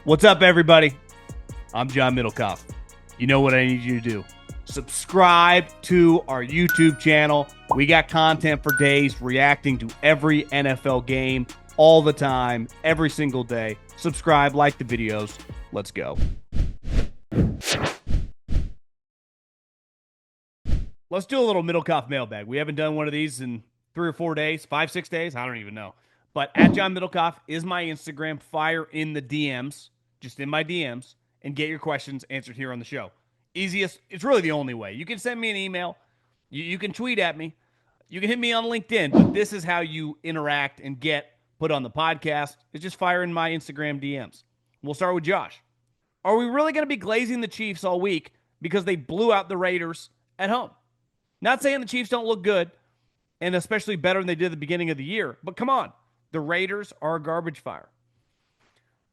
What's up, everybody? I'm John Middlekauff. You know what I need you to do. Subscribe to our YouTube channel. We got content for days reacting to every NFL game all the time, every single day. Subscribe, like the videos. Let's go. Let's do a little Middlekauff Mailbag. We haven't done one of these in 3 or 4 days, 5, 6 days. I don't even know. But at John Middlekauff is my Instagram. Fire in the DMs, just in my DMs, and get your questions answered here on the show. Easiest, it's really the only way. You can send me an email. You can tweet at me. You can hit me on LinkedIn. But this is how you interact and get put on the podcast. It's just fire in my Instagram DMs. We'll start with Josh. Are we really going to be glazing the Chiefs all week because they blew out the Raiders at home? Not saying the Chiefs don't look good, and especially better than they did at the beginning of the year. But come on, the Raiders are a garbage fire.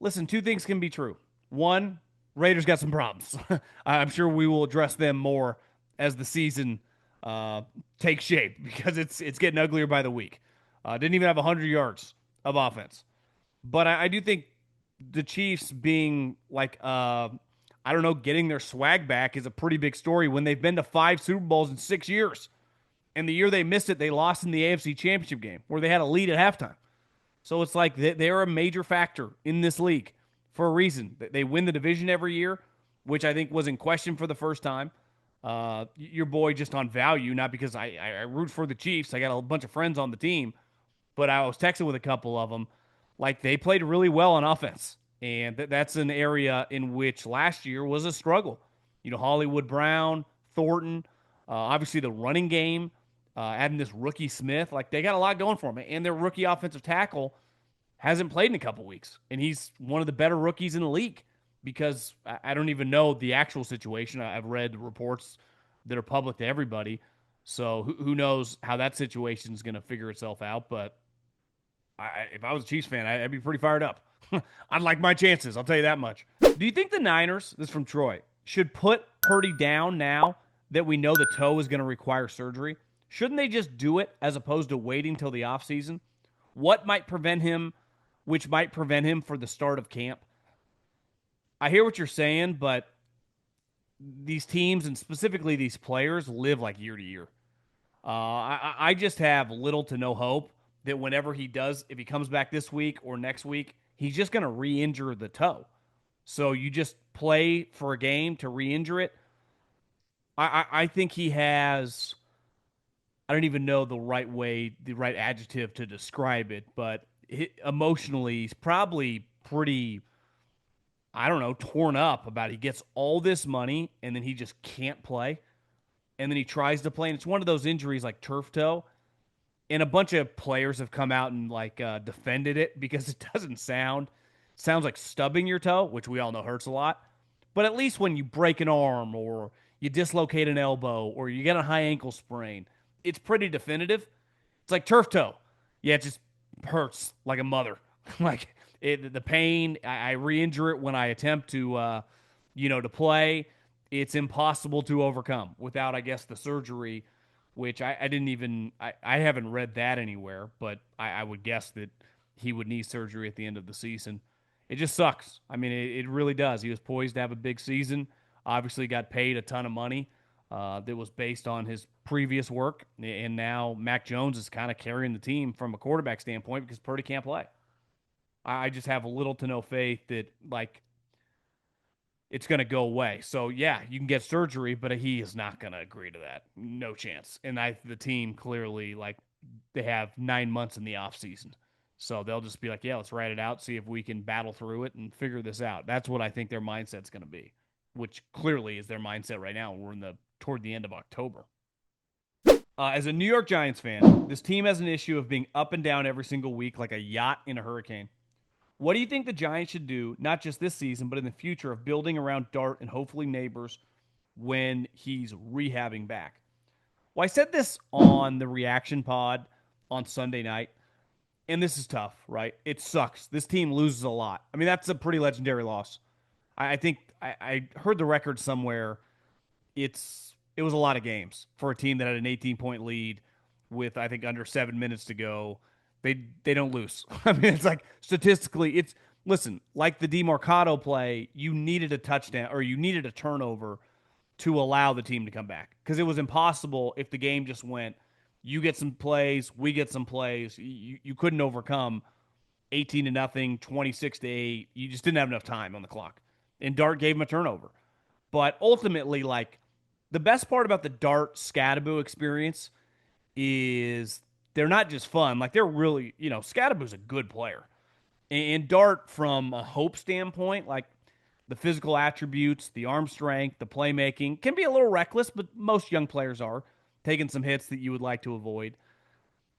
Listen, two things can be true. One, Raiders got some problems. I'm sure we will address them more as the season takes shape because it's getting uglier by the week. Didn't even have 100 yards of offense. But I do think the Chiefs being like, getting their swag back is a pretty big story when they've been to 5 Super Bowls in 6 years. And the year they missed it, they lost in the AFC Championship game where they had a lead at halftime. So it's like they're a major factor in this league for a reason. They win the division every year, which I think was in question for the first time. Your boy just on value, not because I root for the Chiefs. I got a bunch of friends on the team, but I was texting with a couple of them. Like, they played really well on offense. And that's an area in which last year was a struggle. You know, Hollywood Brown, Thornton, obviously the running game, adding this rookie Smith. Like, they got a lot going for them. And their rookie offensive tackle hasn't played in a couple weeks. And he's one of the better rookies in the league because I don't even know the actual situation. I've read reports that are public to everybody. So who knows how that situation is going to figure itself out. But if I was a Chiefs fan, I'd be pretty fired up. I'd like my chances, I'll tell you that much. Do you think the Niners, this is from Troy, should put Purdy down now that we know the toe is going to require surgery? Shouldn't they just do it as opposed to waiting till the offseason? What might prevent him, which might prevent him for the start of camp? I hear what you're saying, but these teams and specifically these players live like year to year. I just have little to no hope that whenever he does, if he comes back this week or next week, he's just going to re-injure the toe. So you just play for a game to re-injure it. I think he has, I don't even know the right way, the right adjective to describe it, but emotionally, he's probably pretty, torn up about he gets all this money and then he just can't play. And then he tries to play, and it's one of those injuries like turf toe. And a bunch of players have come out and defended it because it sounds like stubbing your toe, which we all know hurts a lot. But at least when you break an arm or you dislocate an elbow or you get a high ankle sprain, it's pretty definitive. It's like turf toe. Yeah, it just hurts like a mother. The pain, I re-injure it when I attempt to play. It's impossible to overcome without, I guess, the surgery, which I haven't read that anywhere, but I would guess that he would need surgery at the end of the season. It just sucks. I mean, it really does. He was poised to have a big season. Obviously got paid a ton of money that was based on his previous work, and now Mac Jones is kind of carrying the team from a quarterback standpoint because Purdy can't play. I just have little to no faith that, it's going to go away. So, yeah, you can get surgery, but he is not going to agree to that. No chance. And the team clearly, they have 9 months in the offseason. So they'll just be like, yeah, let's write it out, see if we can battle through it and figure this out. That's what I think their mindset's going to be, which clearly is their mindset right now. We're toward the end of October. As a New York Giants fan, this team has an issue of being up and down every single week like a yacht in a hurricane. What do you think the Giants should do, not just this season, but in the future of building around Dart and hopefully Neighbors when he's rehabbing back? Well, I said this on the reaction pod on Sunday night, and this is tough, right? It sucks. This team loses a lot. I mean, that's a pretty legendary loss. I think I heard the record somewhere. It was a lot of games for a team that had an 18-point lead with, I think, under 7 minutes to go. They don't lose. I mean, it's like statistically, listen, like the DeMarcado play, you needed a touchdown or you needed a turnover to allow the team to come back because it was impossible if the game just went, you get some plays, we get some plays. You couldn't overcome 18-0, 26-8. You just didn't have enough time on the clock. And Dart gave him a turnover. But ultimately, like, the best part about the Dart Scadaboo experience is they're not just fun. Like, they're really, Scadaboo's a good player. And Dart, from a hope standpoint, like, the physical attributes, the arm strength, the playmaking, can be a little reckless, but most young players are taking some hits that you would like to avoid.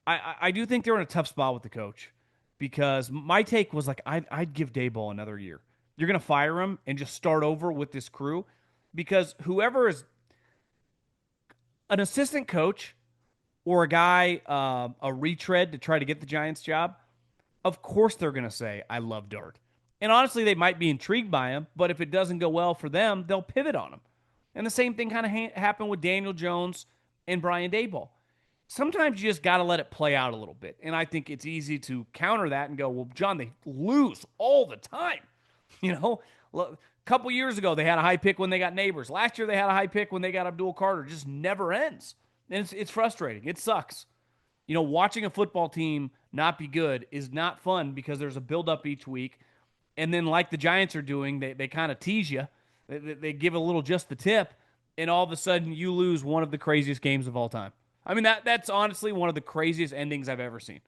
I do think they're in a tough spot with the coach because my take was like, I'd give Daboll another year. You're going to fire him and just start over with this crew because whoever is an assistant coach or a guy, a retread to try to get the Giants job, of course they're going to say, I love Dart. And honestly, they might be intrigued by him, but if it doesn't go well for them, they'll pivot on him. And the same thing kind of happened with Daniel Jones and Brian Daboll. Sometimes you just got to let it play out a little bit. And I think it's easy to counter that and go, well, John, they lose all the time. A couple years ago, they had a high pick when they got Neighbors. Last year, they had a high pick when they got Abdul Carter. It just never ends. And it's frustrating. It sucks. Watching a football team not be good is not fun because there's a buildup each week. And then like the Giants are doing, they kind of tease you. They give a little just the tip, and all of a sudden you lose one of the craziest games of all time. I mean, that's honestly one of the craziest endings I've ever seen.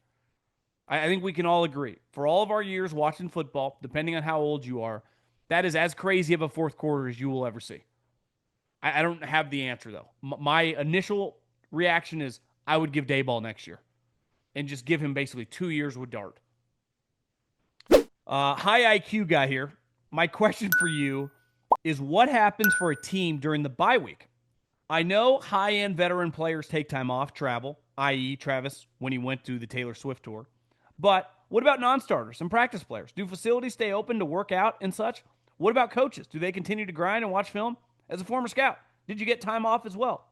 I think we can all agree. For all of our years watching football, depending on how old you are, that is as crazy of a fourth quarter as you will ever see. I don't have the answer, though. My initial reaction is I would give Daboll next year and just give him basically 2 years with Dart. High IQ guy here. My question for you is what happens for a team during the bye week? I know high-end veteran players take time off, travel, i.e. Travis when he went to the Taylor Swift tour. But what about non-starters and practice players? Do facilities stay open to work out and such? What about coaches? Do they continue to grind and watch film? As a former scout, did you get time off as well?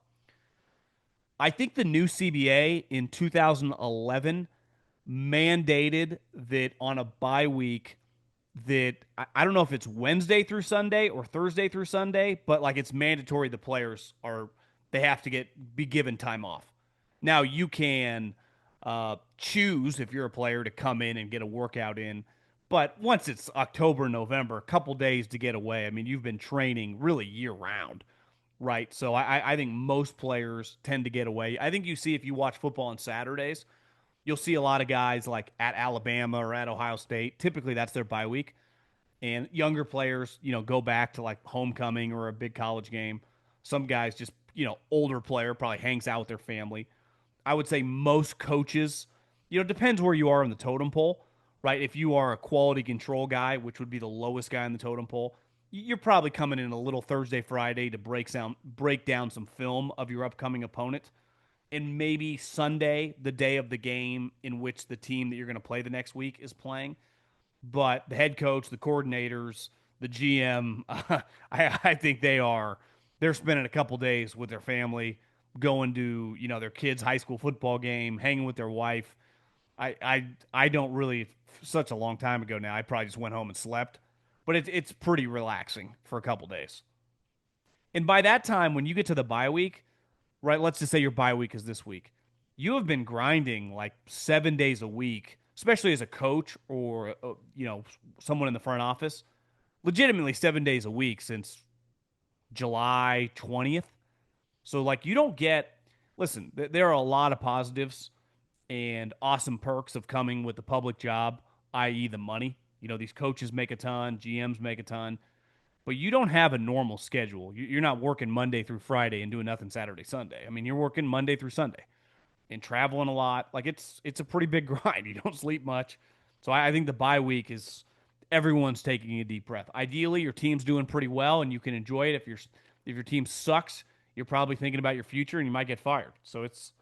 I think the new CBA in 2011 mandated that on a bye week that I don't know if it's Wednesday through Sunday or Thursday through Sunday, but like it's mandatory the players they have to be given time off. Now you can choose if you're a player to come in and get a workout in, but once it's October, November, a couple days to get away. I mean, you've been training really year round, right? So I think most players tend to get away. I think you see if you watch football on Saturdays, you'll see a lot of guys like at Alabama or at Ohio State. Typically, that's their bye week. And younger players, go back to like homecoming or a big college game. Some guys just, older player probably hangs out with their family. I would say most coaches, depends where you are in the totem pole, right? If you are a quality control guy, which would be the lowest guy in the totem pole, you're probably coming in a little Thursday, Friday to break down some film of your upcoming opponent. And maybe Sunday, the day of the game in which the team that you're going to play the next week is playing. But the head coach, the coordinators, the GM, I think they're spending a couple days with their family, going to, their kids' high school football game, hanging with their wife. I don't really, such a long time ago now, I probably just went home and slept. But it's pretty relaxing for a couple days. And by that time, when you get to the bye week, right, let's just say your bye week is this week. You have been grinding like 7 days a week, especially as a coach or, someone in the front office, legitimately 7 days a week since July 20th. So, like, you don't listen, there are a lot of positives and awesome perks of coming with the public job, i.e. the money. These coaches make a ton, GMs make a ton. But you don't have a normal schedule. You're not working Monday through Friday and doing nothing Saturday, Sunday. I mean, you're working Monday through Sunday and traveling a lot. Like, it's a pretty big grind. You don't sleep much. So I think the bye week is everyone's taking a deep breath. Ideally, your team's doing pretty well and you can enjoy it. If your team sucks, you're probably thinking about your future and you might get fired. So it's,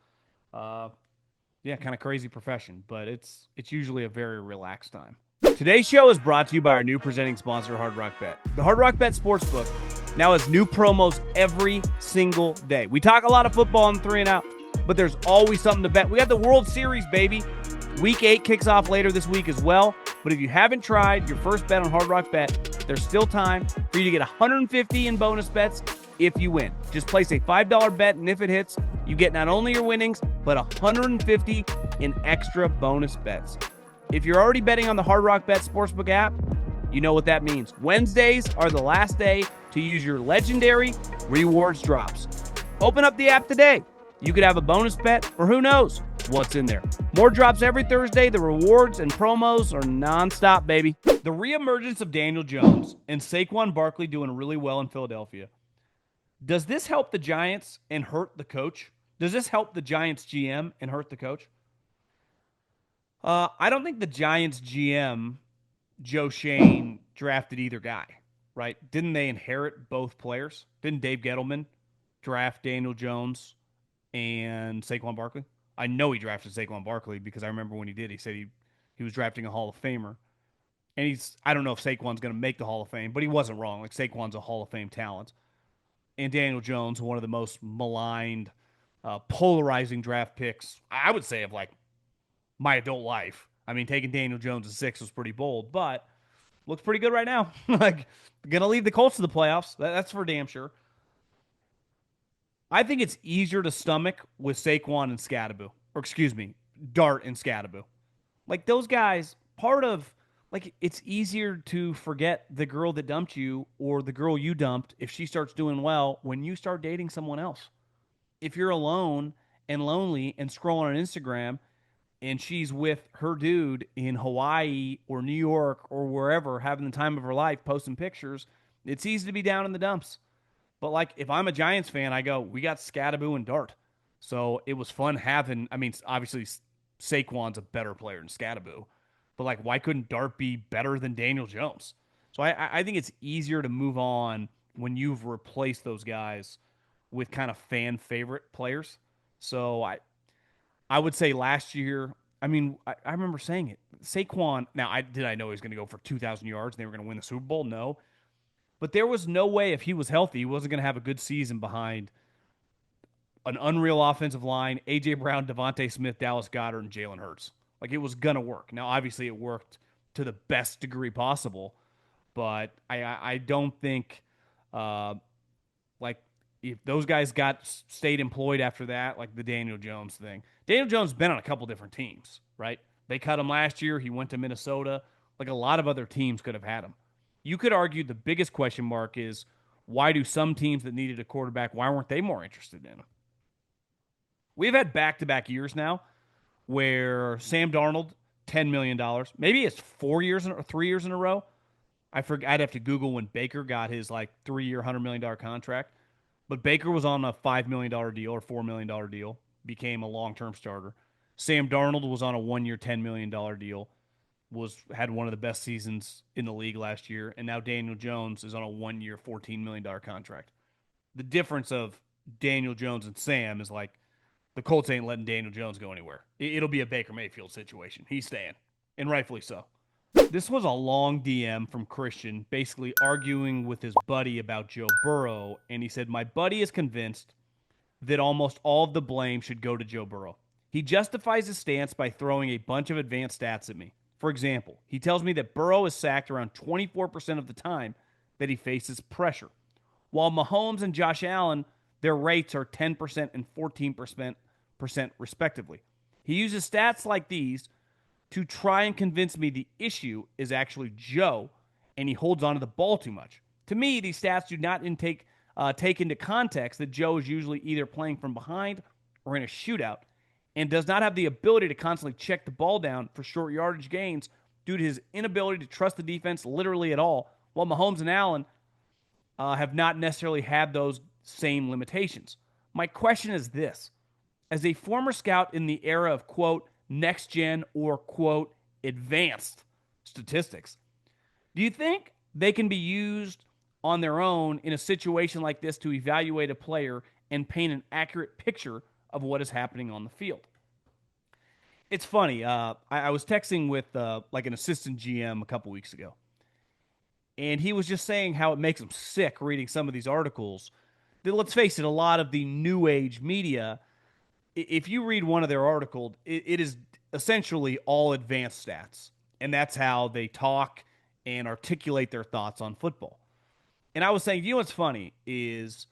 kind of crazy profession. But it's usually a very relaxed time. Today's show is brought to you by our new presenting sponsor, Hard Rock Bet. The Hard Rock Bet Sportsbook now has new promos every single day. We talk a lot of football on 3 and Out, but there's always something to bet. We got the World Series, baby. Week 8 kicks off later this week as well. But if you haven't tried your first bet on Hard Rock Bet, there's still time for you to get $150 in bonus bets if you win. Just place a $5 bet, and if it hits, you get not only your winnings, but $150 in extra bonus bets. If you're already betting on the Hard Rock Bet Sportsbook app, you know what that means. Wednesdays are the last day to use your legendary rewards drops. Open up the app today. You could have a bonus bet, or who knows what's in there. More drops every Thursday. The rewards and promos are nonstop, baby. The reemergence of Daniel Jones and Saquon Barkley doing really well in Philadelphia. Does this help the Giants and hurt the coach? Does this help the Giants GM and hurt the coach? I don't think the Giants GM, Joe Shane, drafted either guy, right? Didn't they inherit both players? Didn't Dave Gettleman draft Daniel Jones and Saquon Barkley? I know he drafted Saquon Barkley because I remember when he did, he said he was drafting a Hall of Famer. And I don't know if Saquon's going to make the Hall of Fame, but he wasn't wrong. Like, Saquon's a Hall of Fame talent. And Daniel Jones, one of the most maligned, polarizing draft picks, I would say, of like my adult life. I mean, taking Daniel Jones at 6 was pretty bold, but looks pretty good right now. Like, going to lead the Colts to the playoffs. That's for damn sure. I think it's easier to stomach with Saquon and Scadaboo. Or excuse me, Dart and Scadaboo. Like, those guys, it's easier to forget the girl that dumped you or the girl you dumped if she starts doing well when you start dating someone else. If you're alone and lonely and scrolling on Instagram and she's with her dude in Hawaii or New York or wherever having the time of her life posting pictures, it's easy to be down in the dumps. But, like, if I'm a Giants fan, I go, we got Scadaboo and Dart. So it was fun having, I mean, obviously Saquon's a better player than Scadaboo. But, like, why couldn't Dart be better than Daniel Jones? So I think it's easier to move on when you've replaced those guys with kind of fan favorite players. So I would say last year, I mean, I remember saying it. Saquon, now, I know he was going to go for 2,000 yards and they were going to win the Super Bowl? No. But there was no way if he was healthy, he wasn't going to have a good season behind an unreal offensive line, A.J. Brown, Devontae Smith, Dallas Goedert, and Jalen Hurts. Like, it was going to work. Now, obviously, it worked to the best degree possible, but I don't think, if those guys stayed employed after that, like the Daniel Jones thing. Daniel Jones has been on a couple different teams, right? They cut him last year. He went to Minnesota. Like, a lot of other teams could have had him. You could argue the biggest question mark is, why do some teams that needed a quarterback, why weren't they more interested in him? We've had back-to-back years now where Sam Darnold, $10 million. Maybe it's 4 years or 3 years in a row. I'd have to Google when Baker got his, 3-year, $100 million contract. But Baker was on a $5 million deal or $4 million deal, became a long-term starter. Sam Darnold was on a 1-year, $10 million deal. Had one of the best seasons in the league last year, and now Daniel Jones is on a 1-year, $14 million contract. The difference of Daniel Jones and Sam is the Colts ain't letting Daniel Jones go anywhere. It'll be a Baker Mayfield situation. He's staying, and rightfully so. This was a long DM from Christian, basically arguing with his buddy about Joe Burrow, and he said, my buddy is convinced that almost all of the blame should go to Joe Burrow. He justifies his stance by throwing a bunch of advanced stats at me. For example, he tells me that Burrow is sacked around 24% of the time that he faces pressure, while Mahomes and Josh Allen, their rates are 10% and 14% respectively. He uses stats like these to try and convince me the issue is actually Joe, and he holds on to the ball too much. To me, these stats do not take into context that Joe is usually either playing from behind or in a shootout, and does not have the ability to constantly check the ball down for short yardage gains due to his inability to trust the defense literally at all, while Mahomes and Allen have not necessarily had those same limitations. My question is this. As a former scout in the era of, quote, next-gen or, quote, advanced statistics, do you think they can be used on their own in a situation like this to evaluate a player and paint an accurate picture of what is happening on the field? It's funny. I was texting with an assistant GM a couple weeks ago, and he was just saying how it makes him sick reading some of these articles. Let's face it, a lot of the new age media, if you read one of their articles, it is essentially all advanced stats. And that's how they talk and articulate their thoughts on football. And I was saying, you know what's funny is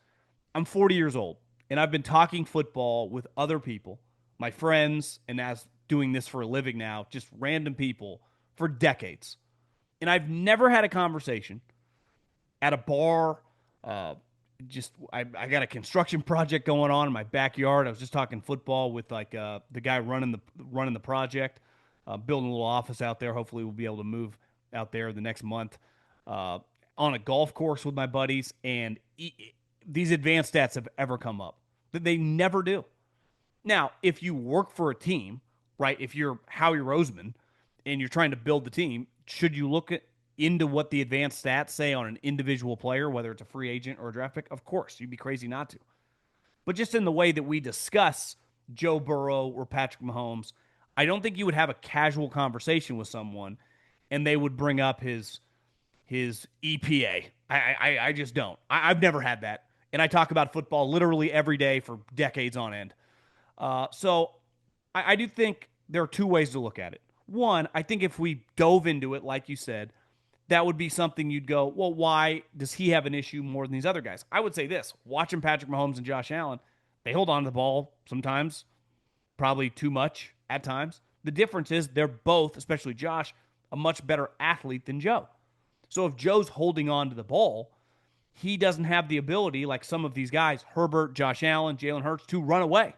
I'm 40 years old and I've been talking football with other people, my friends, and as doing this for a living now, just random people for decades. And I've never had a conversation at a bar. I got a construction project going on in my backyard. I was just talking football with the guy running the project, building a little office out there. Hopefully, we'll be able to move out there the next month. On a golf course with my buddies, and these advanced stats have ever come up. They never do. Now, if you work for a team, right? If you're Howie Roseman and you're trying to build the team, should you look into what the advanced stats say on an individual player, whether it's a free agent or a draft pick? Of course, you'd be crazy not to. But just in the way that we discuss Joe Burrow or Patrick Mahomes, I don't think you would have a casual conversation with someone and they would bring up his EPA. I just don't. I've never had that. And I talk about football literally every day for decades on end. So I do think there are two ways to look at it. One, I think if we dove into it, like you said, that would be something you'd go, well, why does he have an issue more than these other guys? I would say this, watching Patrick Mahomes and Josh Allen, they hold on to the ball sometimes, probably too much at times. The difference is they're both, especially Josh, a much better athlete than Joe. So if Joe's holding on to the ball, he doesn't have the ability, like some of these guys, Herbert, Josh Allen, Jalen Hurts, to run away.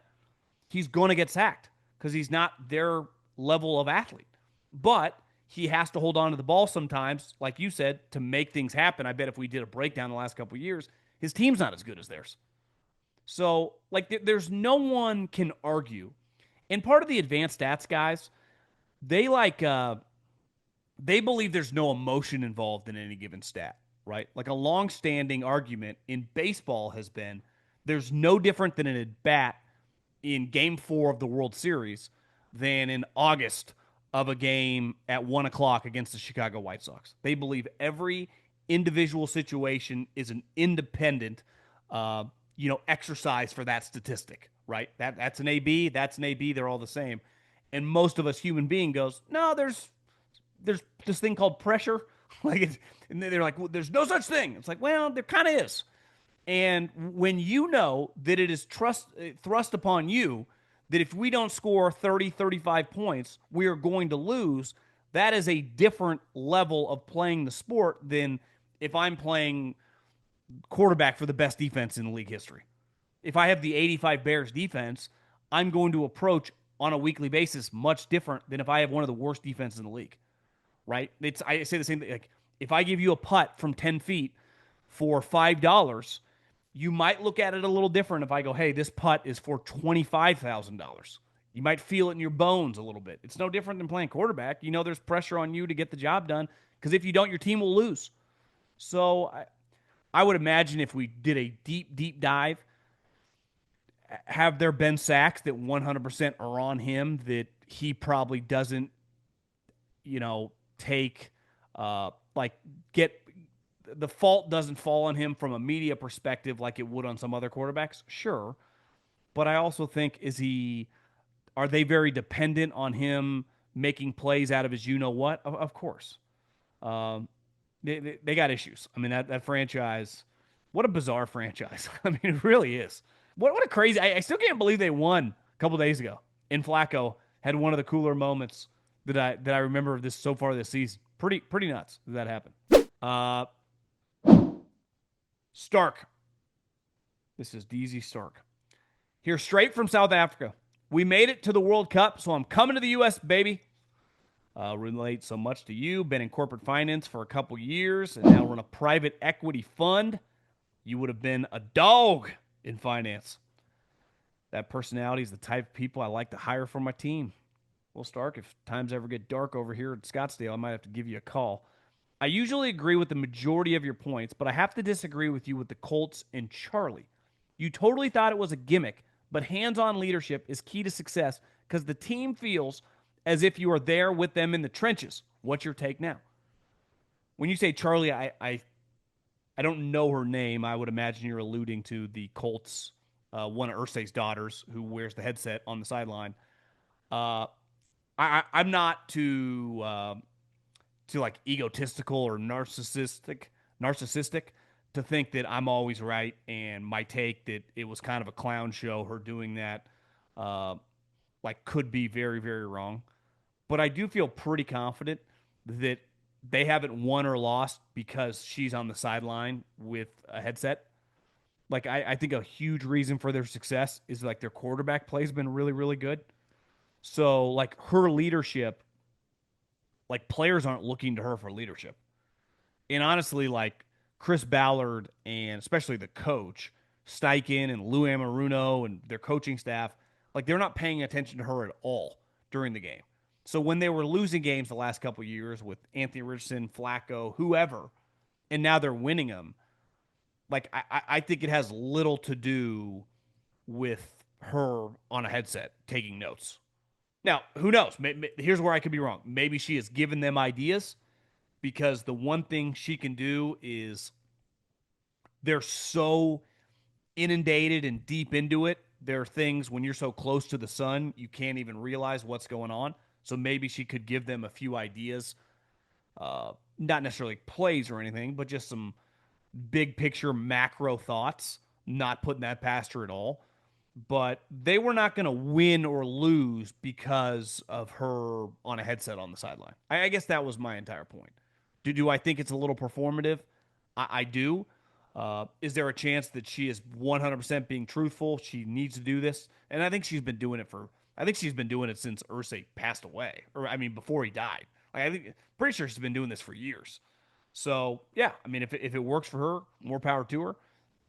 He's going to get sacked because he's not their level of athlete. But he has to hold on to the ball sometimes, like you said, to make things happen. I bet if we did a breakdown the last couple of years, his team's not as good as theirs. So, there's no one can argue. And part of the advanced stats guys, they they believe there's no emotion involved in any given stat, right? Like a long-standing argument in baseball has been there's no different than an at-bat in Game 4 of the World Series than in August of a game at 1 o'clock against the Chicago White Sox. They believe every individual situation is an independent, exercise for that statistic, right? That's an AB, that's an AB, they're all the same. And most of us human being goes, no, there's this thing called pressure. And they're like, well, there's no such thing. It's like, well, there kind of is. And when you know that it is thrust upon you that if we don't score 30, 35 points, we are going to lose, that is a different level of playing the sport than if I'm playing quarterback for the best defense in league history. If I have the 85 Bears defense, I'm going to approach on a weekly basis much different than if I have one of the worst defenses in the league, right? I say the same thing. Like, if I give you a putt from 10 feet for $5, you might look at it a little different if I go, hey, this putt is for $25,000. You might feel it in your bones a little bit. It's no different than playing quarterback. You know there's pressure on you to get the job done because if you don't, your team will lose. So I would imagine if we did a deep, deep dive, have there been sacks that 100% are on him that he probably doesn't, take, get the fault doesn't fall on him from a media perspective like it would on some other quarterbacks? Sure. But I also think, are they very dependent on him making plays out of his you-know-what? Of course. They got issues. I mean, that franchise, what a bizarre franchise. I mean, it really is. What a crazy, I still can't believe they won a couple days ago. And Flacco had one of the cooler moments that I remember of this so far this season. Pretty nuts that happened. Stark. This is DZ Stark. Here straight from South Africa. We made it to the World Cup, so I'm coming to the U.S., baby. Relate so much to you. Been in corporate finance for a couple years and now run a private equity fund. You would have been a dog in finance. That personality is the type of people I like to hire for my team. Well, Stark, if times ever get dark over here at Scottsdale, I might have to give you a call. I usually agree with the majority of your points, but I have to disagree with you with the Colts and Charlie. You totally thought it was a gimmick, but hands-on leadership is key to success because the team feels as if you are there with them in the trenches. What's your take now? When you say Charlie, I don't know her name. I would imagine you're alluding to the Colts, one of Irsay's daughters who wears the headset on the sideline. I'm not too too like egotistical or narcissistic to think that I'm always right, and my take that it was kind of a clown show, her doing that, uh, like could be very, very wrong. But I do feel pretty confident that they haven't won or lost because she's on the sideline with a headset. Like I think a huge reason for their success is like their quarterback play has been really, really good. So like her leadership, like players aren't looking to her for leadership. And honestly, like Chris Ballard and especially the coach, Steichen and Lou Amaruno and their coaching staff, like they're not paying attention to her at all during the game. So when they were losing games the last couple of years with Anthony Richardson, Flacco, whoever, and now they're winning them, like I think it has little to do with her on a headset taking notes. Now, who knows? Here's where I could be wrong. Maybe she has given them ideas because the one thing she can do is they're so inundated and deep into it. There are things when you're so close to the sun, you can't even realize what's going on. So maybe she could give them a few ideas, not necessarily plays or anything, but just some big picture macro thoughts, not putting that past her at all. But they were not going to win or lose because of her on a headset on the sideline. I guess that was my entire point. Do I think it's a little performative? I do. Is there a chance that she is 100% being truthful? She needs to do this, and I think she's been doing it for. I think she's been doing it since Ursay passed away, or I mean, before he died. Like, I think pretty sure she's been doing this for years. So yeah, I mean, if it works for her, more power to her.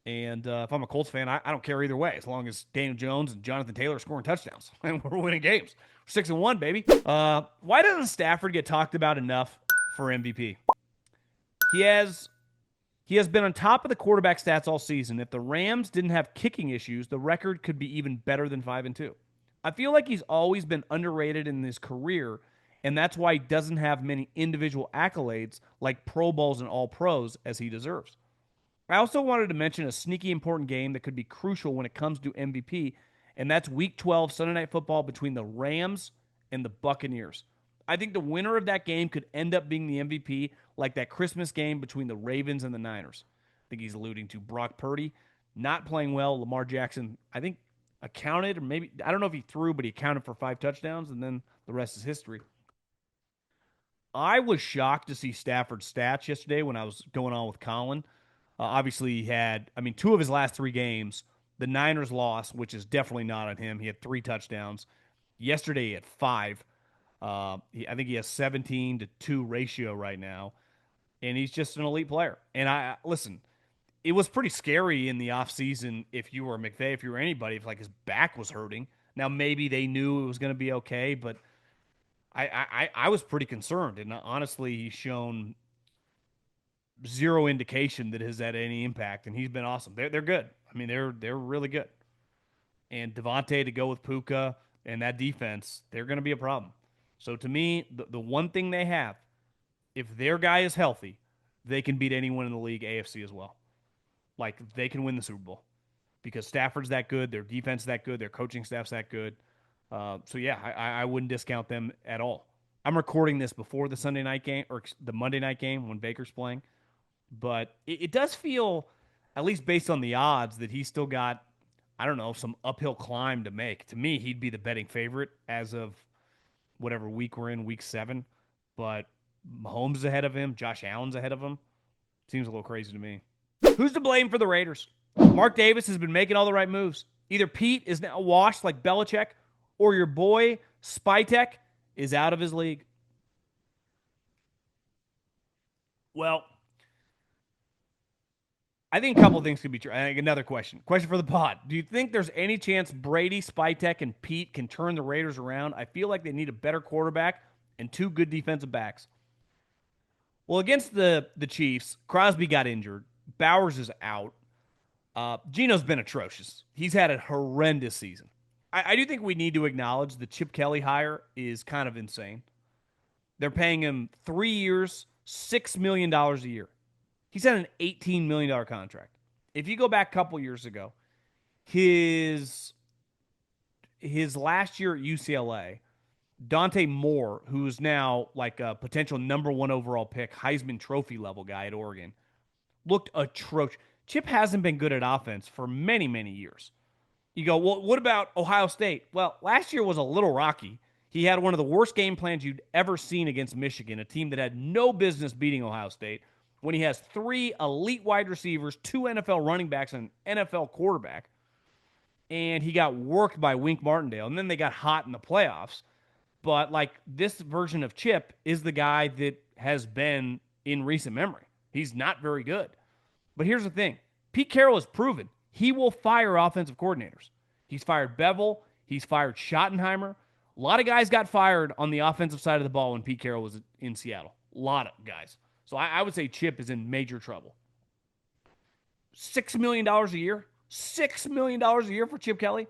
And if I'm a Colts fan, I don't care either way, as long as Daniel Jones and Jonathan Taylor are scoring touchdowns and we're winning games. 6-1, baby. Why doesn't Stafford get talked about enough for MVP? He has he has been on top of the quarterback stats all season. If the Rams didn't have kicking issues, the record could be even better than 5-2. I feel like he's always been underrated in his career, and that's why he doesn't have many individual accolades like Pro Bowls and All Pros as he deserves. I also wanted to mention a sneaky important game that could be crucial when it comes to MVP, and that's Week 12 Sunday Night Football between the Rams and the Buccaneers. I think the winner of that game could end up being the MVP, like that Christmas game between the Ravens and the Niners. I think he's alluding to Brock Purdy not playing well. Lamar Jackson, I think, accounted, or maybe, I don't know if he threw, but he accounted for 5 touchdowns, and then the rest is history. I was shocked to see Stafford's stats yesterday when I was going on with Colin. Obviously, he had, I mean, 2 of his last 3 games, the Niners lost, which is definitely not on him. He had 3 touchdowns. Yesterday, he had 5. I think he has 17-2 ratio right now, and he's just an elite player. And I listen, it was pretty scary in the offseason if you were McVay, if you were anybody, if like his back was hurting. Now maybe they knew it was going to be okay, but I was pretty concerned. And honestly, he's shown zero indication that has had any impact, and he's been awesome. They're good. I mean, they're really good. And Devontae to go with Puka and that defense, they're going to be a problem. So to me, the one thing they have, if their guy is healthy, they can beat anyone in the league, AFC as well. Like they can win the Super Bowl because Stafford's that good, their defense is that good, their coaching staff's that good. So yeah, I wouldn't discount them at all. I'm recording this before the Sunday night game or the Monday night game when Baker's playing, but it does feel, at least based on the odds, that he's still got, I don't know, some uphill climb to make. To me, he'd be the betting favorite as of whatever week we're in, week 7. But Mahomes is ahead of him. Josh Allen's ahead of him. Seems a little crazy to me. Who's to blame for the Raiders? Mark Davis has been making all the right moves. Either Pete is now washed like Belichick, or your boy Spytek is out of his league. Well, I think a couple of things could be true. I think another question. Question for the pod. Do you think there's any chance Brady, Spytek, and Pete can turn the Raiders around? I feel like they need a better quarterback and 2 good defensive backs. Well, against the Chiefs, Crosby got injured. Bowers is out. Geno's been atrocious. He's had a horrendous season. I do think we need to acknowledge the Chip Kelly hire is kind of insane. They're paying him 3 years, $6 million a year. He's had an $18 million contract. If you go back a couple years ago, his last year at UCLA, Dante Moore, who's now like a potential number one overall pick, Heisman Trophy level guy at Oregon, looked atrocious. Chip hasn't been good at offense for many, many years. You go, well, what about Ohio State? Well, last year was a little rocky. He had one of the worst game plans you'd ever seen against Michigan, a team that had no business beating Ohio State, when he has 3 elite wide receivers, 2 NFL running backs, and an NFL quarterback. And he got worked by Wink Martindale. And then they got hot in the playoffs. But, like, this version of Chip is the guy that has been in recent memory. He's not very good. But here's the thing. Pete Carroll has proven he will fire offensive coordinators. He's fired Bevel. He's fired Schottenheimer. A lot of guys got fired on the offensive side of the ball when Pete Carroll was in Seattle. A lot of guys. So I would say Chip is in major trouble. $6 million a year? $6 million a year for Chip Kelly?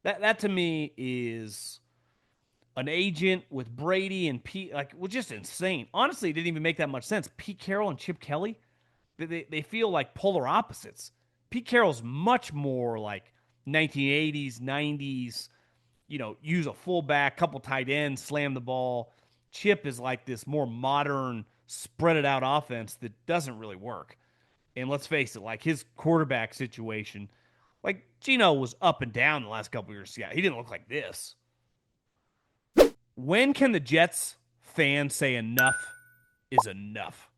That to me is an agent with Brady and Pete. Like, well, just insane. Honestly, it didn't even make that much sense. Pete Carroll and Chip Kelly, they feel like polar opposites. Pete Carroll's much more like 1980s, 90s, use a fullback, couple tight ends, slam the ball. Chip is like this more modern, spread it out offense that doesn't really work. And let's face it, like his quarterback situation, like Geno was up and down the last couple of years. Yeah, he didn't look like this. When can the Jets fans say enough is enough?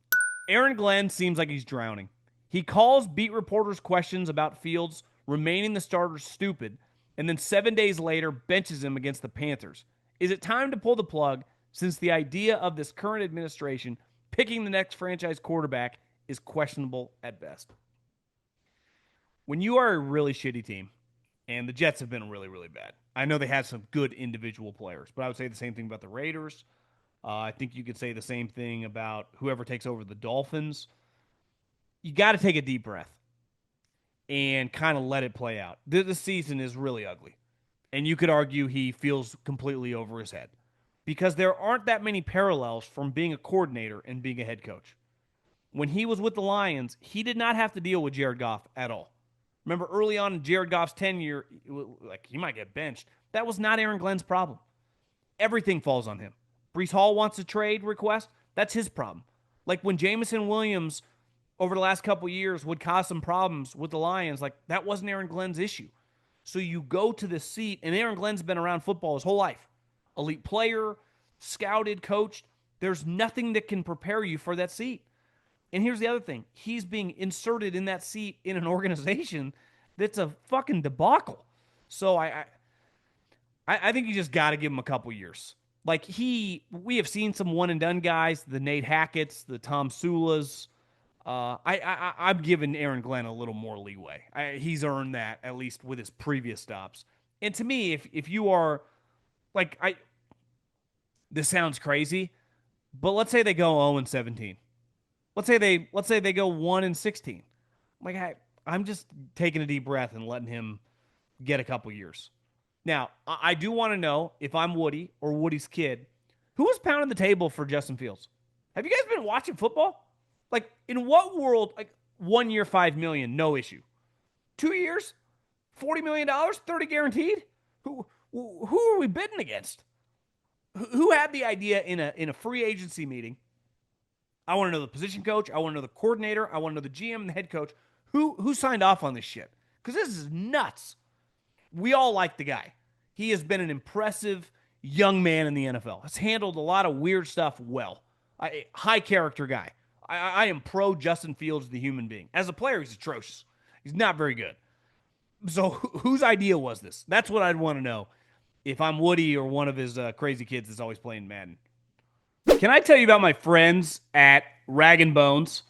Aaron Glenn seems like he's drowning. He calls beat reporters questions about Fields remaining the starter stupid, and then 7 days later benches him against the Panthers. Is it time to pull the plug since the idea of this current administration picking the next franchise quarterback is questionable at best? When you are a really shitty team, and the Jets have been really, really bad. I know they had some good individual players, but I would say the same thing about the Raiders. I think you could say the same thing about whoever takes over the Dolphins. You got to take a deep breath and kind of let it play out. This season is really ugly. And you could argue he feels completely over his head because there aren't that many parallels from being a coordinator and being a head coach. When he was with the Lions, he did not have to deal with Jared Goff at all. Remember early on in Jared Goff's tenure, like he might get benched. That was not Aaron Glenn's problem. Everything falls on him. Breece Hall wants a trade request. That's his problem. Like when Jameson Williams over the last couple years would cause some problems with the Lions, like that wasn't Aaron Glenn's issue. So you go to the seat, and Aaron Glenn's been around football his whole life. Elite player, scouted, coached. There's nothing that can prepare you for that seat. And here's the other thing. He's being inserted in that seat in an organization that's a fucking debacle. So I think you just got to give him a couple years. Like we have seen some one-and-done guys, the Nate Hackett's, the Tom Sulas. I'm giving Aaron Glenn a little more leeway. He's earned that, at least with his previous stops. And to me, if you are, like, this sounds crazy, but let's say they go 0-17. Let's say they go 1-16. Like, I'm just taking a deep breath and letting him get a couple years. Now, I do want to know if I'm Woody or Woody's kid, who was pounding the table for Justin Fields? Have you guys been watching football? Like, in what world, like, 1 year, $5 million, no issue. 2 years, $40 million, 30 guaranteed? Who are we bidding against? Who had the idea in a free agency meeting? I want to know the position coach. I want to know the coordinator. I want to know the GM and the head coach. Who signed off on this shit? Because this is nuts. We all like the guy. He has been an impressive young man in the NFL. Has handled a lot of weird stuff well. High character guy. I am pro Justin Fields, the human being. As a player, he's atrocious. He's not very good. So whose idea was this? That's what I'd want to know if I'm Woody or one of his crazy kids that's always playing Madden. Can I tell you about my friends at Rag & Bones?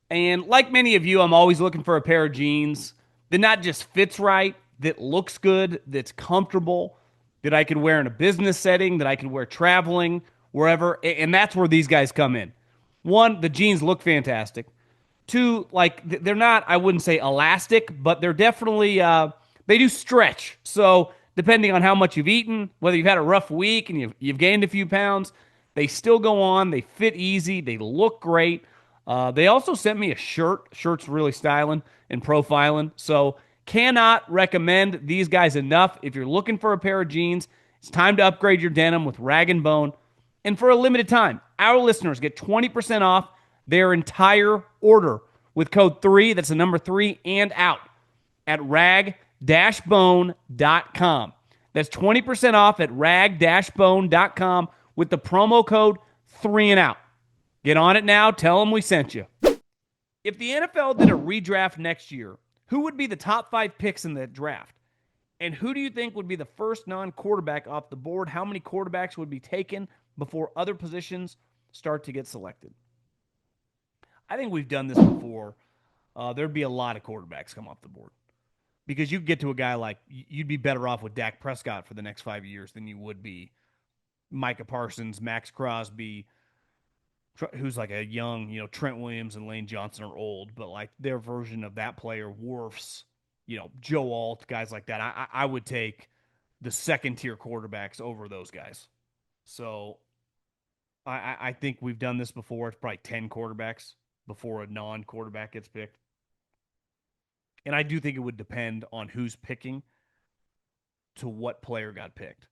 And like many of you, I'm always looking for a pair of jeans that not just fits right, that looks good, that's comfortable, that I can wear in a business setting, that I can wear traveling, wherever. And that's where these guys come in. One, the jeans look fantastic. Two, like, they're not, I wouldn't say elastic, but they're definitely, they do stretch. So depending on how much you've eaten, whether you've had a rough week and you've gained a few pounds, they still go on. They fit easy. They look great. They also sent me a shirt. Shirt's really styling and profiling. So cannot recommend these guys enough. If you're looking for a pair of jeans It's time to upgrade your denim with Rag & Bone. And for a limited time, our listeners get 20% off their entire order with code 3, that's the number 3, and out at rag-bone.com. That's 20% off at rag-bone.com with the promo code 3 and out. Get on it now. Tell them we sent you. If the NFL did a redraft next year, who would be the top 5 picks in that draft? And who do you think would be the first non-quarterback off the board? How many quarterbacks would be taken before other positions start to get selected? I think we've done this before. There'd be a lot of quarterbacks come off the board because you get to a guy like you'd be better off with Dak Prescott for the next 5 years than you would be Micah Parsons, Max Crosby, who's like a young, Trent Williams and Lane Johnson are old, but like their version of that player, Wirfs, Joe Alt, guys like that. I would take the second tier quarterbacks over those guys. So I think we've done this before. It's probably 10 quarterbacks before a non-quarterback gets picked. And I do think it would depend on who's picking to what player got picked,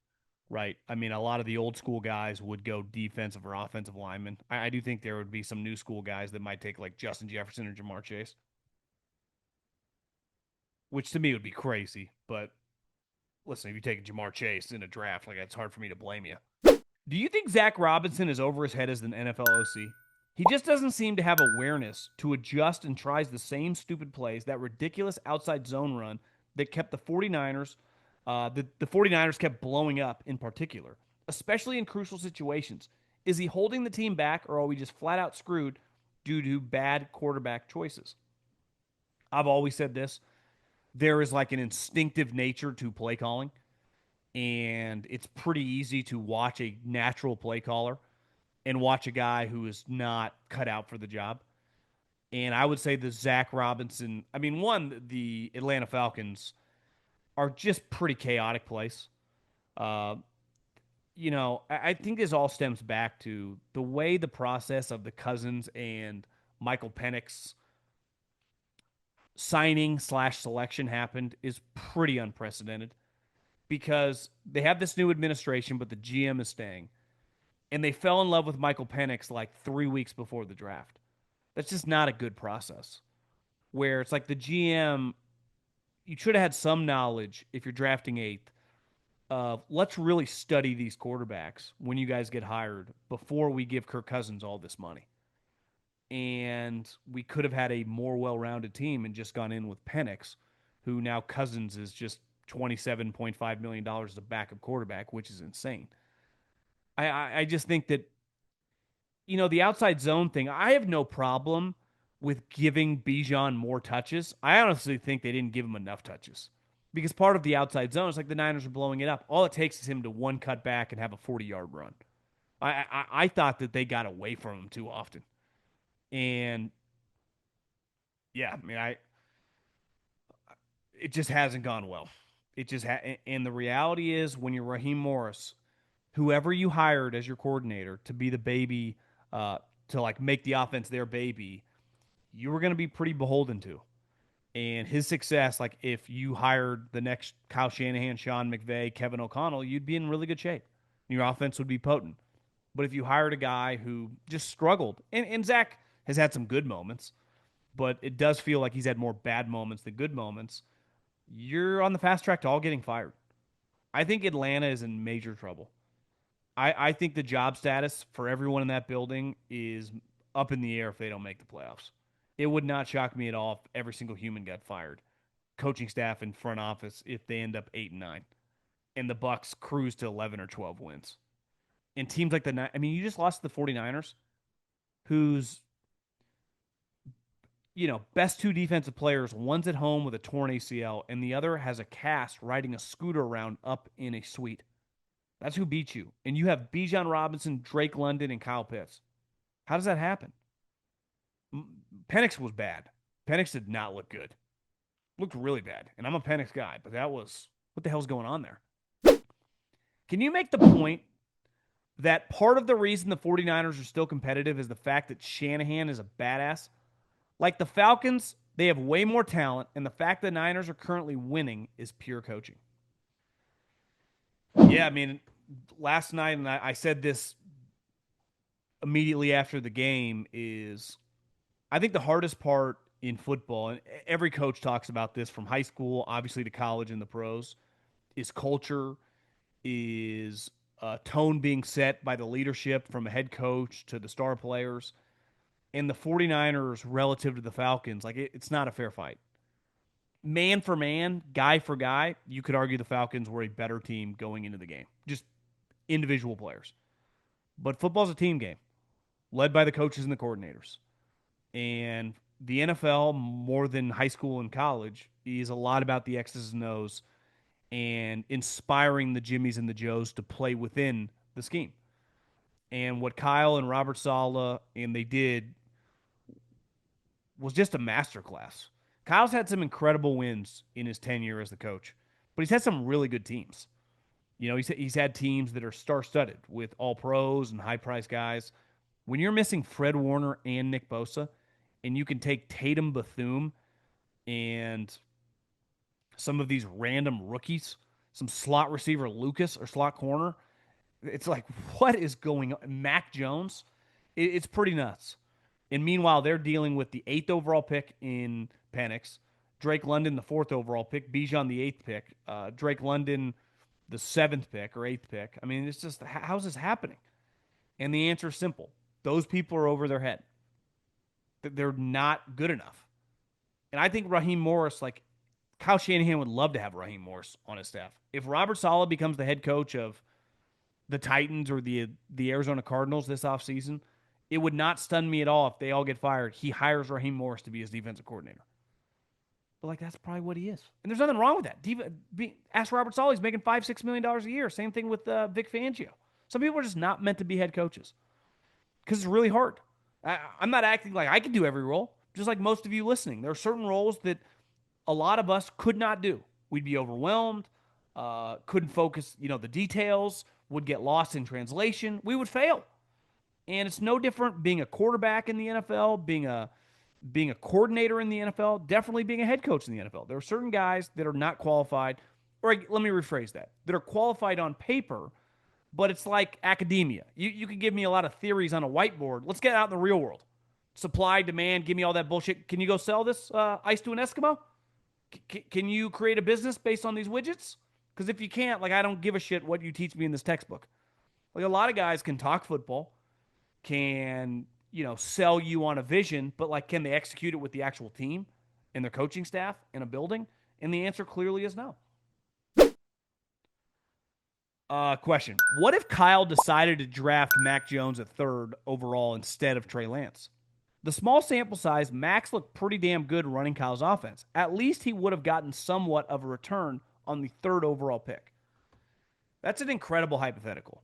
right? I mean, a lot of the old school guys would go defensive or offensive linemen. I do think there would be some new school guys that might take like Justin Jefferson or Jamar Chase, which to me would be crazy. But listen, if you take Jamar Chase in a draft, like it's hard for me to blame you. Do you think Zach Robinson is over his head as an NFL OC? He just doesn't seem to have awareness to adjust and tries the same stupid plays, that ridiculous outside zone run that kept the 49ers, the 49ers kept blowing up in particular, especially in crucial situations. Is he holding the team back, or are we just flat out screwed due to bad quarterback choices? I've always said this. There is like an instinctive nature to play calling, and it's pretty easy to watch a natural play caller and watch a guy who is not cut out for the job. And I would say the Zach Robinson, the Atlanta Falcons are just pretty chaotic place. Uh, I think this all stems back to the way the process of the Cousins and Michael Penix signing/selection happened is pretty unprecedented because they have this new administration, but the GM is staying. And they fell in love with Michael Penix like 3 weeks before the draft. That's just not a good process. Where it's like the GM, you should have had some knowledge if you're drafting eighth of let's really study these quarterbacks when you guys get hired before we give Kirk Cousins all this money. And we could have had a more well-rounded team and just gone in with Penix, who now Cousins is just $27.5 million as a backup quarterback, which is insane. I just think that, the outside zone thing, I have no problem with giving Bijan more touches. I honestly think they didn't give him enough touches because part of the outside zone is like the Niners are blowing it up. All it takes is him to one cut back and have a 40-yard run. I thought that they got away from him too often. And, yeah, it just hasn't gone well. And the reality is when you're Raheem Morris, whoever you hired as your coordinator to be the baby, to like make the offense their baby, you were going to be pretty beholden to. And his success, like if you hired the next Kyle Shanahan, Sean McVay, Kevin O'Connell, you'd be in really good shape. Your offense would be potent. But if you hired a guy who just struggled, and Zach has had some good moments, but it does feel like he's had more bad moments than good moments, you're on the fast track to all getting fired. I think Atlanta is in major trouble. I think the job status for everyone in that building is up in the air if they don't make the playoffs. It would not shock me at all if every single human got fired. Coaching staff and front office if they end up 8-9. And the Bucks cruise to 11 or 12 wins. And teams like you just lost to the 49ers, whose best two defensive players, one's at home with a torn ACL, and the other has a cast riding a scooter around up in a suite. That's who beat you. And you have Bijan Robinson, Drake London, and Kyle Pitts. How does that happen? Penix was bad. Penix did not look good. Looked really bad. And I'm a Penix guy, but that was, what the hell's going on there? Can you make the point that part of the reason the 49ers are still competitive is the fact that Shanahan is a badass? Like the Falcons, they have way more talent, and the fact the Niners are currently winning is pure coaching. Yeah, last night, and I said this immediately after the game, is I think the hardest part in football, and every coach talks about this from high school, obviously to college and the pros, is culture, is tone being set by the leadership from a head coach to the star players. And the 49ers, relative to the Falcons, like it's not a fair fight. Man for man, guy for guy, you could argue the Falcons were a better team going into the game. Just individual players. But football's a team game, led by the coaches and the coordinators. And the NFL, more than high school and college, is a lot about the X's and O's and inspiring the Jimmies and the Joes to play within the scheme. And what Kyle and Robert Sala and they did was just a masterclass. Kyle's had some incredible wins in his tenure as the coach, but he's had some really good teams. He's had teams that are star-studded with all pros and high-priced guys. When you're missing Fred Warner and Nick Bosa, and you can take Tatum Bethune and some of these random rookies, some slot receiver Lucas or slot corner, it's like, what is going on? Mac Jones, it's pretty nuts. And meanwhile, they're dealing with the 8th overall pick in Penix, Drake London, the 4th overall pick, Bijan, the 8th pick, Drake London, the 7th pick or 8th pick. I mean, it's just, how's this happening? And the answer is simple. Those people are over their head. They're not good enough. And I think Raheem Morris, like Kyle Shanahan would love to have Raheem Morris on his staff. If Robert Saleh becomes the head coach of the Titans or the Arizona Cardinals this offseason, it would not stun me at all if they all get fired. He hires Raheem Morris to be his defensive coordinator. But like that's probably what he is, and there's nothing wrong with that. Ask Robert Saleh; he's making $5-6 million a year. Same thing with Vic Fangio. Some people are just not meant to be head coaches because it's really hard. I'm not acting like I can do every role. Just like most of you listening, there are certain roles that a lot of us could not do. We'd be overwhelmed, couldn't focus. The details would get lost in translation. We would fail. And it's no different being a quarterback in the NFL, being a coordinator in the NFL, definitely being a head coach in the NFL. There are certain guys that are not qualified, or let me rephrase that are qualified on paper, but it's like academia. You can give me a lot of theories on a whiteboard. Let's get out in the real world. Supply, demand, give me all that bullshit. Can you go sell this ice to an Eskimo? Can you create a business based on these widgets? Because if you can't, like, I don't give a shit what you teach me in this textbook. Like, a lot of guys can talk football, can, sell you on a vision, but, like, can they execute it with the actual team and their coaching staff in a building? And the answer clearly is no. Question. What if Kyle decided to draft Mac Jones at 3rd overall instead of Trey Lance? The small sample size, Max looked pretty damn good running Kyle's offense. At least he would have gotten somewhat of a return on the 3rd overall pick. That's an incredible hypothetical.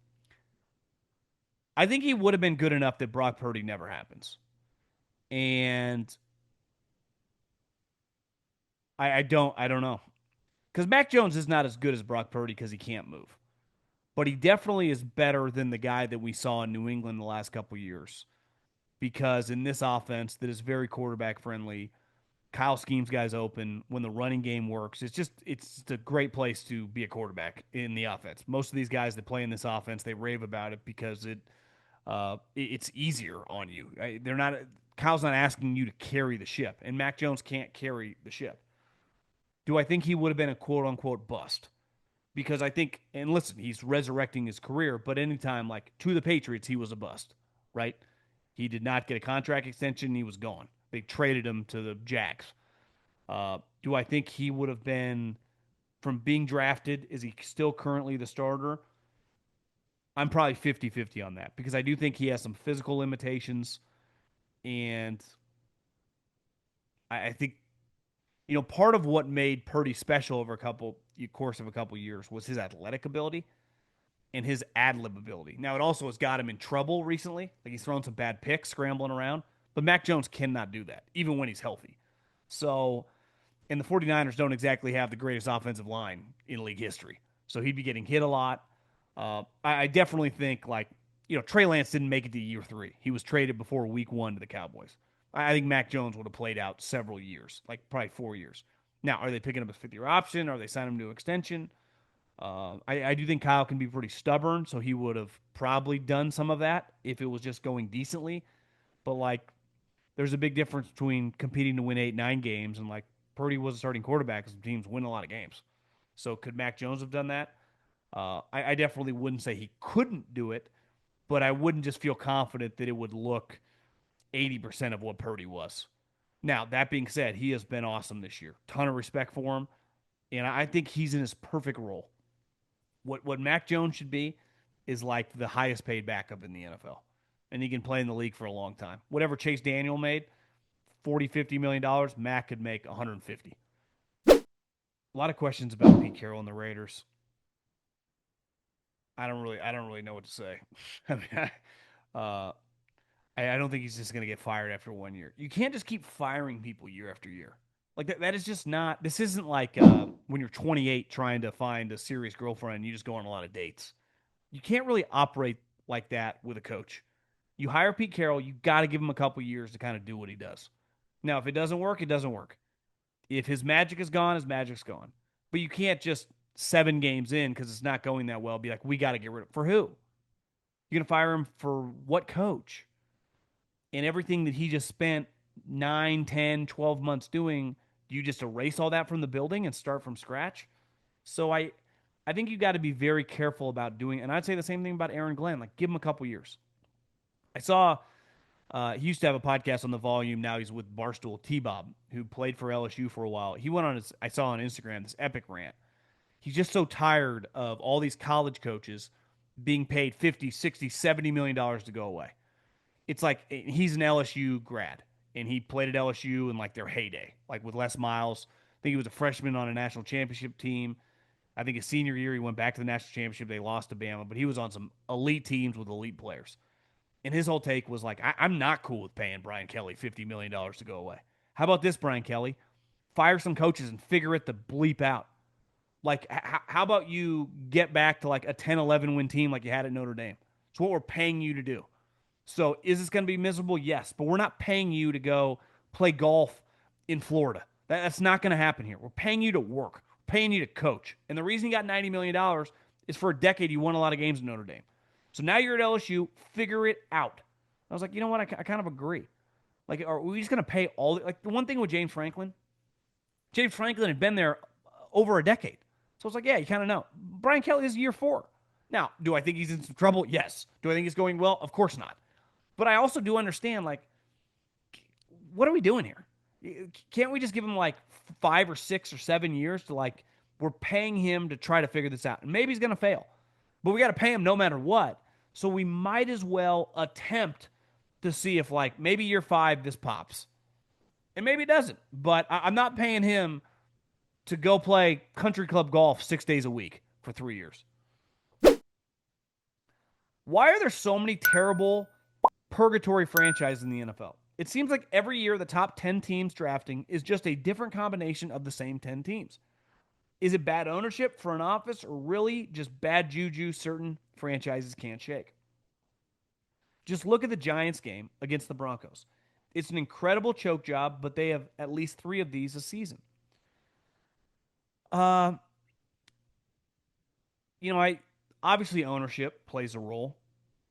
I think he would have been good enough that Brock Purdy never happens. And I don't know. Because Mac Jones is not as good as Brock Purdy because he can't move. But he definitely is better than the guy that we saw in New England the last couple years. Because in this offense that is very quarterback friendly, Kyle schemes guys open when the running game works. It's a great place to be a quarterback in the offense. Most of these guys that play in this offense, they rave about it because it's easier on you. Kyle's not asking you to carry the ship, and Mac Jones can't carry the ship. Do I think he would have been a quote unquote bust? Because I think, and listen, he's resurrecting his career, but anytime, like to the Patriots, he was a bust, right? He did not get a contract extension. He was gone. They traded him to the Jags. Do I think he would have been, from being drafted, is he still currently the starter? I'm probably 50-50 on that because I do think he has some physical limitations. And I think, part of what made Purdy special over course of a couple years was his athletic ability and his ad lib ability. Now, it also has got him in trouble recently. Like he's thrown some bad picks scrambling around. But Mac Jones cannot do that, even when he's healthy. So, and the 49ers don't exactly have the greatest offensive line in league history. So he'd be getting hit a lot. I definitely think, like, Trey Lance didn't make it to year 3. He was traded before week 1 to the Cowboys. I think Mac Jones would have played out several years, like probably 4 years. Now, are they picking up a 5th-year option? Are they signing him to an extension? I do think Kyle can be pretty stubborn, so he would have probably done some of that if it was just going decently. But like, there's a big difference between competing to win 8, 9 games and like Purdy was a starting quarterback because teams win a lot of games. So could Mac Jones have done that? I definitely wouldn't say he couldn't do it, but I wouldn't just feel confident that it would look 80% of what Purdy was. Now, that being said, he has been awesome this year. Ton of respect for him, and I think he's in his perfect role. What Mac Jones should be is like the highest paid backup in the NFL. And he can play in the league for a long time. Whatever Chase Daniel made, 40, $50 million, Mac could make 150. A lot of questions about Pete Carroll and the Raiders. I don't really know what to say. I mean, uh, I don't think he's just going to get fired after 1 year. You can't just keep firing people year after year. Like that is just not. This isn't like when you're 28 trying to find a serious girlfriend and you just go on a lot of dates. You can't really operate like that with a coach. You hire Pete Carroll, you got to give him a couple years to kind of do what he does. Now, if it doesn't work, it doesn't work. If his magic is gone, his magic's gone. But you can't just 7 games in because it's not going that well be like, we got to get rid of. For who? You're going to fire him for what coach? And everything that he just spent 9, 10, 12 months doing, do you just erase all that from the building and start from scratch? So I think you got to be very careful about doing, and I'd say the same thing about Aaron Glenn. Like, give him a couple years. I saw he used to have a podcast on the Volume. Now he's with Barstool T-Bob, who played for LSU for a while. He went on his, I saw on Instagram, this epic rant. He's just so tired of all these college coaches being paid 50, 60, $70 million to go away. It's like he's an LSU grad, and he played at LSU in like their heyday, like with Les Miles. I think he was a freshman on a national championship team. I think his senior year he went back to the national championship. They lost to Bama, but he was on some elite teams with elite players. And his whole take was like, I'm not cool with paying Brian Kelly $50 million to go away. How about this, Brian Kelly? Fire some coaches and figure it the bleep out. Like, how about you get back to like a 10-11 win team like you had at Notre Dame? It's what we're paying you to do. So is this going to be miserable? Yes, but we're not paying you to go play golf in Florida. That's not going to happen here. We're paying you to work. We're paying you to coach. And the reason you got $90 million is for a decade you won a lot of games at Notre Dame. So now you're at LSU. Figure it out. I was like, you know what? I kind of agree. Like, are we just going to pay all? Like, the one thing with James Franklin, James Franklin had been there over a decade. So it's like, yeah, you kind of know. Brian Kelly is year 4. Now, do I think he's in some trouble? Yes. Do I think he's going well? Of course not. But I also do understand, like, what are we doing here? Can't we just give him like 5 or 6 or 7 years to like, we're paying him to try to figure this out. And maybe he's going to fail, but we got to pay him no matter what. So we might as well attempt to see if like maybe year 5 this pops. And maybe it doesn't. But I'm not paying him to go play country club golf 6 days a week for 3 years. Why are there so many terrible purgatory franchises in the NFL? It seems like every year the top 10 teams drafting is just a different combination of the same 10 teams. Is it bad ownership, front office, or really just bad juju certain franchises can't shake? Just look at the Giants game against the Broncos. It's an incredible choke job, but they have at least 3 of these a season. I obviously ownership plays a role,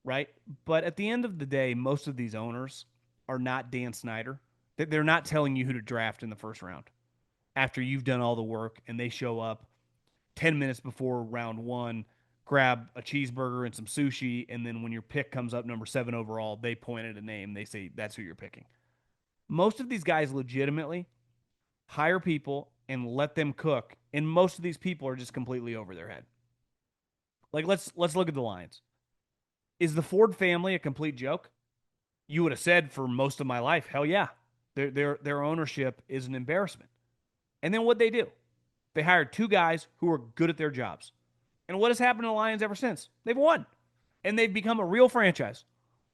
right? But at the end of the day, most of these owners are not Dan Snyder. They're not telling you who to draft in the first round after you've done all the work and they show up 10 minutes before round 1, grab a cheeseburger and some sushi, and then when your pick comes up number 7 overall, they point at a name. They say, that's who you're picking. Most of these guys legitimately hire people and let them cook, and most of these people are just completely over their head. Like, let's look at the Lions. Is the Ford family a complete joke? You would have said for most of my life, hell yeah. Their ownership is an embarrassment. And then what'd they do? They hired 2 guys who are good at their jobs. And what has happened to the Lions ever since? They've won. And they've become a real franchise.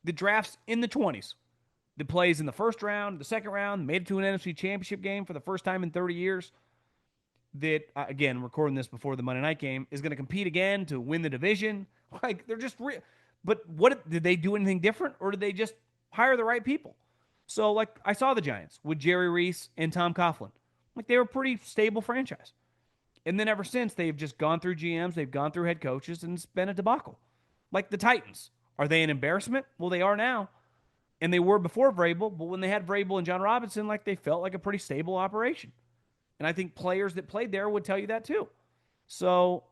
The drafts in the 20s. The plays in the first round, the second round, made it to an NFC championship game for the first time in 30 years. That, again, recording this before the Monday night game, is going to compete again to win the division. Like, they're just real. But what did they do anything different, or did they just hire the right people? So, like, I saw the Giants with Jerry Reese and Tom Coughlin. Like, they were a pretty stable franchise. And then ever since, they've just gone through GMs, they've gone through head coaches, and it's been a debacle. Like the Titans. Are they an embarrassment? Well, they are now. And they were before Vrabel, but when they had Vrabel and John Robinson, like they felt like a pretty stable operation. And I think players that played there would tell you that too. So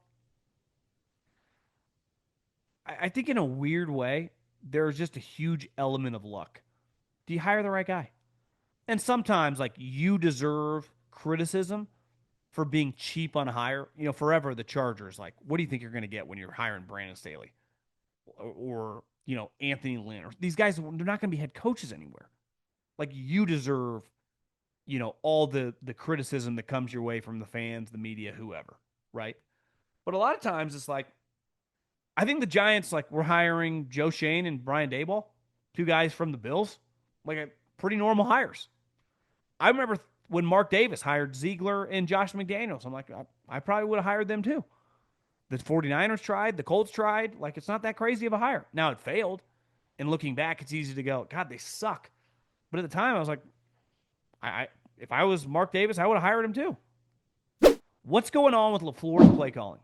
I think in a weird way, there's just a huge element of luck. Do you hire the right guy? And sometimes, like, you deserve criticism for being cheap on a hire. You know, forever the Chargers, like, what do you think you're going to get when you're hiring Brandon Staley or you know, Anthony Lynn? Or these guys, they're not going to be head coaches anywhere. Like, you deserve, you know, all the criticism that comes your way from the fans, the media, whoever, right? But a lot of times it's like, I think the Giants, like, were hiring Joe Shane and Brian Daboll, two guys from the Bills, like a pretty normal hires. I remember when Mark Davis hired Ziegler and Josh McDaniels. I'm like, I probably would have hired them too. The 49ers tried, the Colts tried. Like, it's not that crazy of a hire. Now it failed. And looking back, it's easy to go, God, they suck. But at the time, I was like, I if I was Mark Davis, I would have hired him too. What's going on with LaFleur's play calling?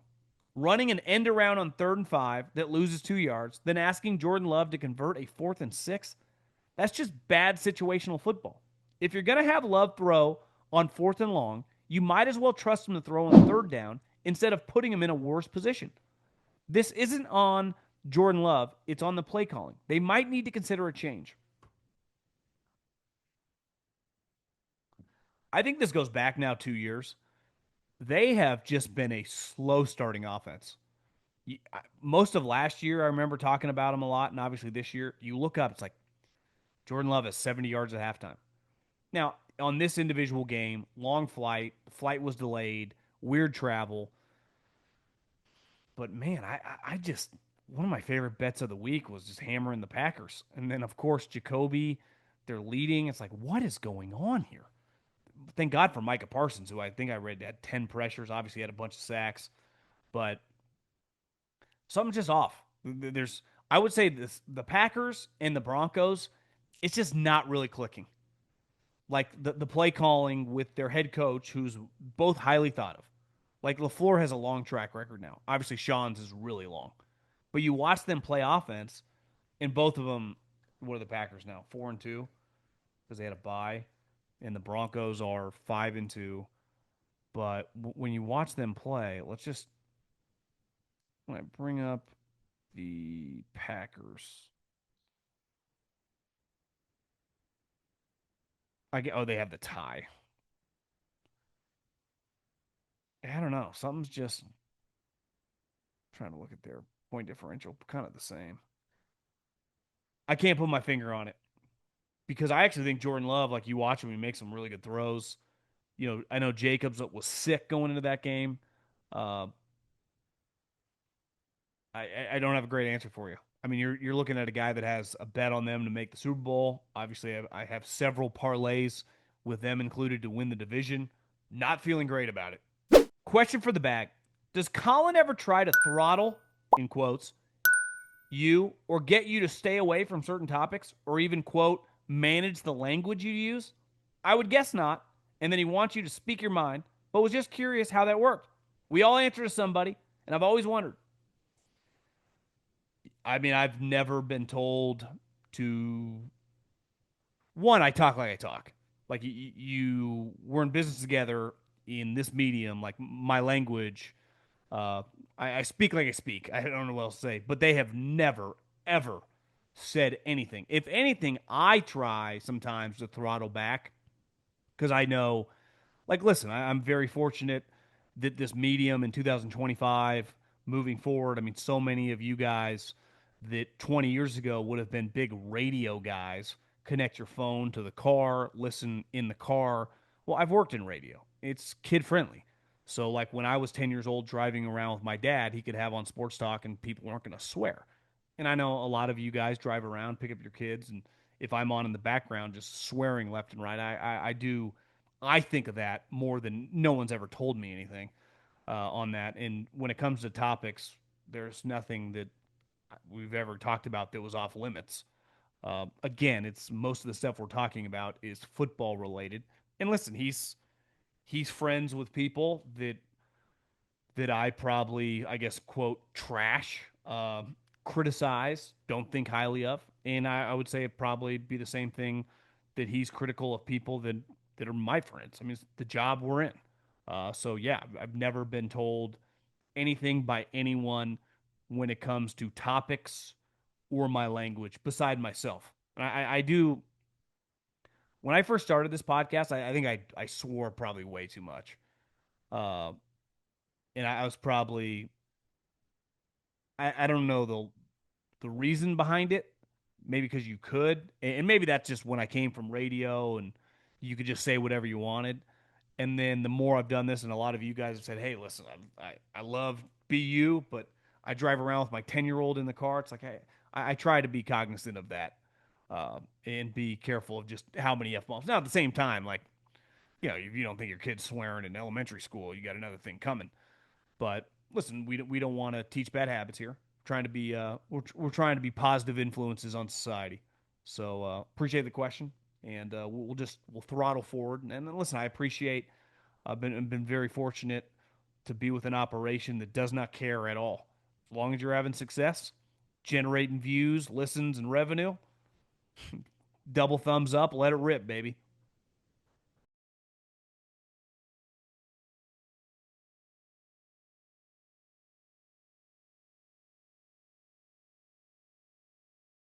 Running an end around on 3rd and 5 that loses 2 yards, then asking Jordan Love to convert a 4th and 6. That's just bad situational football. If you're going to have Love throw on 4th and long, you might as well trust him to throw on 3rd down instead of putting him in a worse position. This isn't on Jordan Love, it's on the play calling. They might need to consider a change. I think this goes back now 2 years. They have just been a slow starting offense. Most of last year, I remember talking about them a lot, and obviously this year, you look up, it's like Jordan Love has 70 yards at halftime. Now, on this individual game, long flight, the flight was delayed, weird travel. But man, I just, one of my favorite bets of the week was just hammering the Packers. And then, of course, Jacoby, they're leading. It's like, what is going on here? Thank God for Micah Parsons, who I think I read had 10 pressures, obviously had a bunch of sacks, but something's just off. There's, I would say this, the Packers and the Broncos, it's just not really clicking. Like the play calling with their head coach, who's both highly thought of. Like LaFleur has a long track record now. Obviously, Sean's is really long. But you watch them play offense, and both of them, what are the Packers now? 4-2 because they had a bye, and the Broncos are 5-2. But when you watch them play, let's just when I bring up the Packers, I get they have the tie. I don't know. Something's just trying to look at their point differential, kind of the same. I can't put my finger on it because I actually think Jordan Love, like you watch him, he makes some really good throws. You know, I know Jacobs was sick going into that game. Uh, I don't have a great answer for you. I mean, you're looking at a guy that has a bet on them to make the Super Bowl. Obviously, I have several parlays with them included to win the division. Not feeling great about it. Question for the bag: does Colin ever try to throttle, in quotes, you or get you to stay away from certain topics or even, quote, manage the language you use? I would guess not. And then he wants you to speak your mind, but was just curious how that worked. We all answer to somebody, and I've always wondered. I mean, I've never been told to. One, I talk like I talk. Like we're in business together in this medium. Like my language, uh, I speak like I speak. I don't know what else to say. But they have never, ever said anything. If anything, I try sometimes to throttle back because I know, like, listen, I'm very fortunate that this medium in 2025 moving forward. I mean, so many of you guys that 20 years ago would have been big radio guys connect your phone to the car, listen in the car. Well, I've worked in radio. It's kid friendly. So like when I was 10 years old driving around with my dad, he could have on sports talk and people weren't going to swear. And I know a lot of you guys drive around, pick up your kids, and if I'm on in the background just swearing left and right, I do I think of that more than no one's ever told me anything on that. And when it comes to topics, there's nothing that we've ever talked about that was off limits. Again, it's most of the stuff we're talking about is football related. And listen, he's friends with people that that I probably, I guess, quote, trash, criticize, don't think highly of. And I would say it probably be the same thing that he's critical of people that are my friends. I mean, it's the job we're in. So yeah, I've never been told anything by anyone when it comes to topics or my language beside myself. And I do, when I first started this podcast, I think I swore probably way too much. Uh, and I was probably, I don't know the reason behind it. Maybe because you could, and maybe that's just when I came from radio and you could just say whatever you wanted. And then the more I've done this, and a lot of you guys have said, "Hey, listen, I love BU, but I drive around with my 10-year-old in the car." It's like I try to be cognizant of that, and be careful of just how many f bombs. Now at the same time, like if you don't think your kid's swearing in elementary school, you got another thing coming. But listen, we don't want to teach bad habits here. Trying to be we're trying to be positive influences on society. So appreciate the question, and we'll throttle forward. And listen, I appreciate. I've been very fortunate to be with an operation that does not care at all. As long as you're having success, generating views, listens, and revenue, double thumbs up, let it rip, baby.